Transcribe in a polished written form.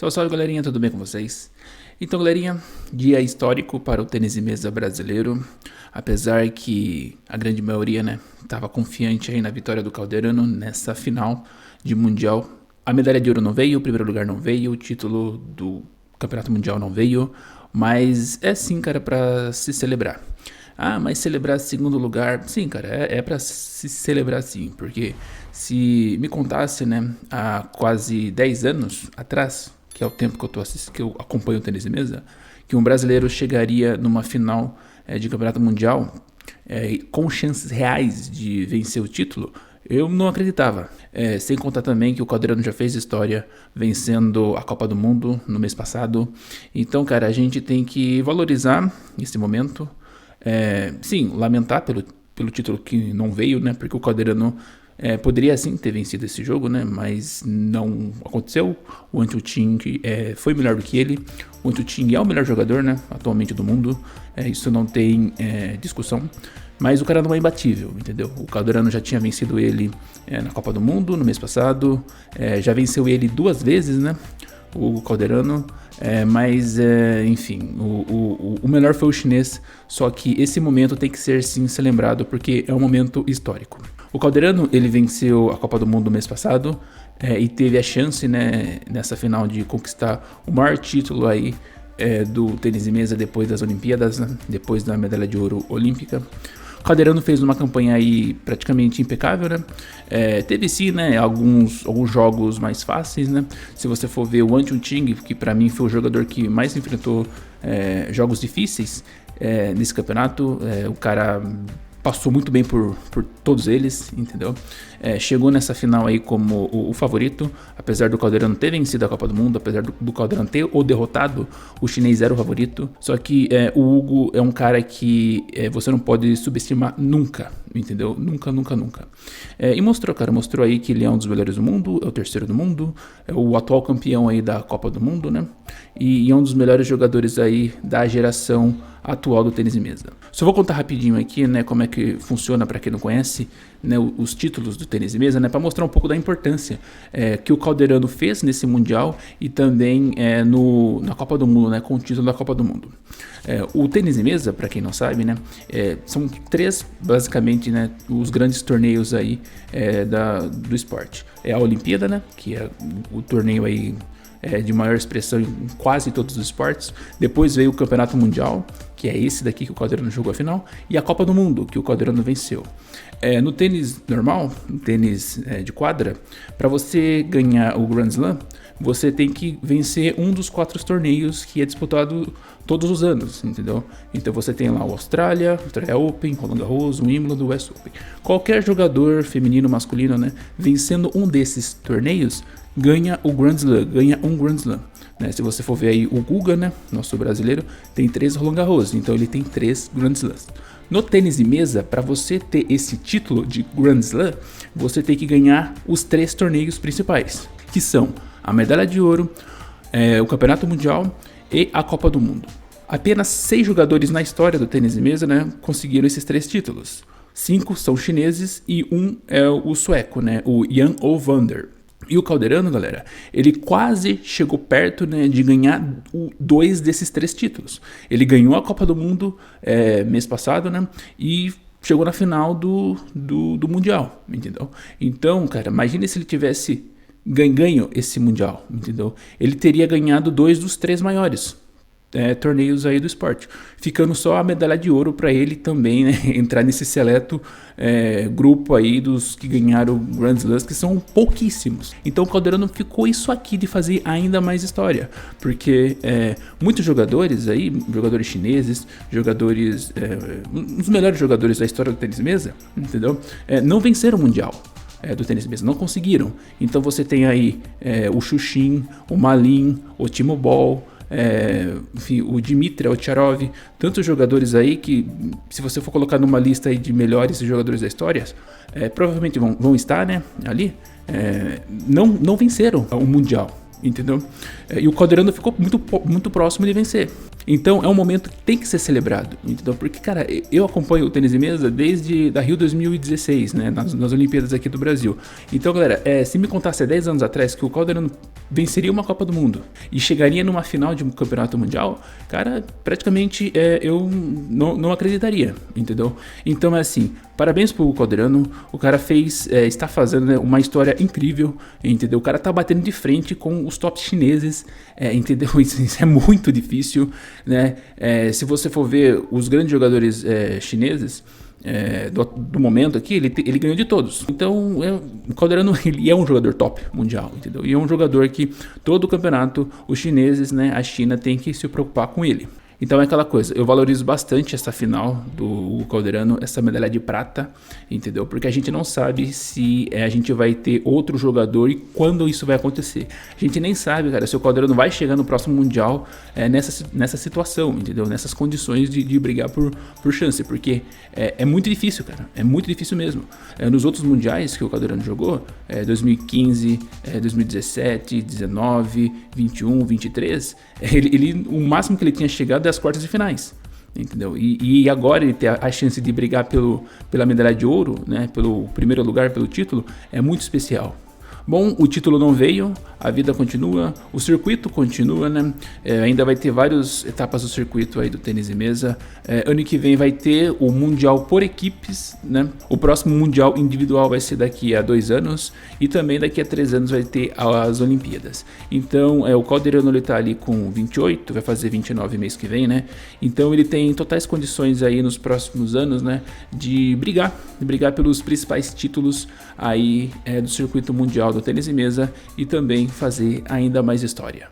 Salve, salve, galerinha, tudo bem com vocês? Então, galerinha, dia histórico para o tênis de mesa brasileiro. Apesar que a grande maioria, né, estava confiante aí na vitória do Calderano nessa final de Mundial. A medalha de ouro não veio, o primeiro lugar não veio, o título do Campeonato Mundial não veio, mas é sim, cara, para se celebrar. Ah, mas celebrar segundo lugar, sim, cara, é para se celebrar sim, porque se me contasse, né, há quase 10 anos atrás, que é o tempo que eu acompanho o tênis de mesa, que um brasileiro chegaria numa final de campeonato mundial com chances reais de vencer o título, eu não acreditava. Sem contar também que o Calderano já fez história vencendo a Copa do Mundo no mês passado. Então, cara, a gente tem que valorizar esse momento. Sim, lamentar pelo título que não veio, né? Porque o Calderano poderia sim ter vencido esse jogo, né? Mas não aconteceu. O Wang Chuqin foi melhor do que ele. O Wang Chuqin é o melhor jogador, né? Atualmente do mundo. Isso não tem discussão. Mas o cara não é imbatível, entendeu? O Calderano já tinha vencido ele na Copa do Mundo no mês passado. Já venceu ele 2 vezes, né? O Calderano. Enfim, o melhor foi o chinês. Só que esse momento tem que ser sim ser lembrado porque é um momento histórico. O Calderano, ele venceu a Copa do Mundo no mês passado e teve a chance, né, nessa final de conquistar o maior título aí do tênis de mesa depois das Olimpíadas, né, depois da medalha de ouro olímpica. O Calderano fez uma campanha aí praticamente impecável, né? Teve sim, né, alguns jogos mais fáceis, né? Se você for ver o Wang Chuqin, que para mim foi o jogador que mais enfrentou jogos difíceis nesse campeonato, o cara passou muito bem por todos eles, entendeu? Chegou nessa final aí como o favorito, apesar do Calderano ter vencido a Copa do Mundo, apesar do Calderano ter o derrotado, o chinês era o favorito. Só que o Hugo é um cara que você não pode subestimar nunca, entendeu? Nunca, nunca, nunca. E mostrou aí que ele é um dos melhores do mundo, é o terceiro do mundo, é o atual campeão aí da Copa do Mundo, né? E é um dos melhores jogadores aí da geração atual do tênis de mesa. Só vou contar rapidinho aqui, né, como é que funciona para quem não conhece, né, os títulos do tênis de mesa, né, para mostrar um pouco da importância que o Calderano fez nesse mundial e também na Copa do Mundo, né, com o título da Copa do Mundo. O tênis de mesa, para quem não sabe, né, são 3 basicamente, né, os grandes torneios aí do esporte. É a Olimpíada, né, que é o torneio aí de maior expressão em quase todos os esportes. Depois veio o Campeonato Mundial, que é esse daqui que o Calderano jogou a final, e a Copa do Mundo, que o Calderano venceu. No tênis normal, no tênis de quadra, para você ganhar o Grand Slam, você tem que vencer um dos 4 torneios que é disputado todos os anos, entendeu? Então você tem lá o Austrália Open, Roland Garros, o Wimbledon, o US Open. Qualquer jogador feminino, masculino, né, vencendo um desses torneios, ganha o Grand Slam, ganha um Grand Slam. Né? Se você for ver aí o Guga, né, nosso brasileiro, tem 3 Roland Garros, então ele tem 3 Grand Slams. No tênis de mesa, para você ter esse título de Grand Slam, você tem que ganhar os 3 torneios principais, que são a medalha de ouro, o Campeonato Mundial e a Copa do Mundo. Apenas 6 jogadores na história do tênis de mesa, né, conseguiram esses 3 títulos. 5 são chineses e 1 é o sueco, né, o Jan Ovander. E o Calderano, galera, ele quase chegou perto, né, de ganhar 2 desses 3 títulos. Ele ganhou a Copa do Mundo mês passado, né, e chegou na final do Mundial, entendeu? Então, cara, imagine se ele tivesse ganho esse Mundial, entendeu? Ele teria ganhado 2 dos 3 maiores torneios aí do esporte, ficando só a medalha de ouro para ele também, né, entrar nesse seleto grupo aí dos que ganharam Grand Slams, que são pouquíssimos. Então o Calderano ficou isso aqui de fazer ainda mais história, porque muitos jogadores aí, jogadores chineses, jogadores, os melhores jogadores da história do tênis de mesa, entendeu? Não venceram o Mundial do tênis de mesa, não conseguiram. Então você tem aí o Chuqin, o Ma Lin, o Timo Boll, enfim, o Dmitry Ovtcharov, tantos jogadores aí que, se você for colocar numa lista aí de melhores jogadores da história, provavelmente vão estar, né, ali, não venceram o Mundial, entendeu? E o Calderano ficou muito próximo de vencer. Então é um momento que tem que ser celebrado, entendeu? Porque, cara, eu acompanho o tênis de mesa desde da Rio 2016, né, nas Olimpíadas aqui do Brasil. Então, galera, se me contasse há 10 anos atrás que o Calderano venceria uma Copa do Mundo e chegaria numa final de um campeonato mundial, cara, praticamente eu não acreditaria, entendeu? Então é assim, parabéns pro Calderano, o cara está fazendo, né, uma história incrível, entendeu? O cara tá batendo de frente com os tops chineses, entendeu? Isso é muito difícil, né? Se você for ver os grandes jogadores chineses do momento aqui, ele ganhou de todos. Então, o Calderano, ele é um jogador top mundial, entendeu? E é um jogador que todo o campeonato, os chineses, né, a China tem que se preocupar com ele. Então é aquela coisa, eu valorizo bastante essa final do Hugo Calderano, essa medalha de prata, entendeu? Porque a gente não sabe se a gente vai ter outro jogador e quando isso vai acontecer. A gente nem sabe, cara, se o Calderano vai chegar no próximo Mundial nessa situação, entendeu? Nessas condições de brigar por chance, porque é muito difícil, cara, é muito difícil mesmo. Nos outros Mundiais que o Calderano jogou, 2015, 2017, 19, 21, 23, o máximo que ele tinha chegado é as quartas de finais, entendeu? E agora ele ter a chance de brigar pela medalha de ouro, né, pelo primeiro lugar, pelo título, é muito especial. Bom, o título não veio, a vida continua, o circuito continua, né? Ainda vai ter várias etapas do circuito aí do tênis de mesa. Ano que vem vai ter o Mundial por equipes, né? O próximo Mundial individual vai ser daqui a 2 anos e também daqui a 3 anos vai ter as Olimpíadas. Então, o Calderano ele tá ali com 28, vai fazer 29 mês que vem, né? Então ele tem totais condições aí nos próximos anos, né? De brigar pelos principais títulos aí do circuito mundial do tênis de mesa e também fazer ainda mais história.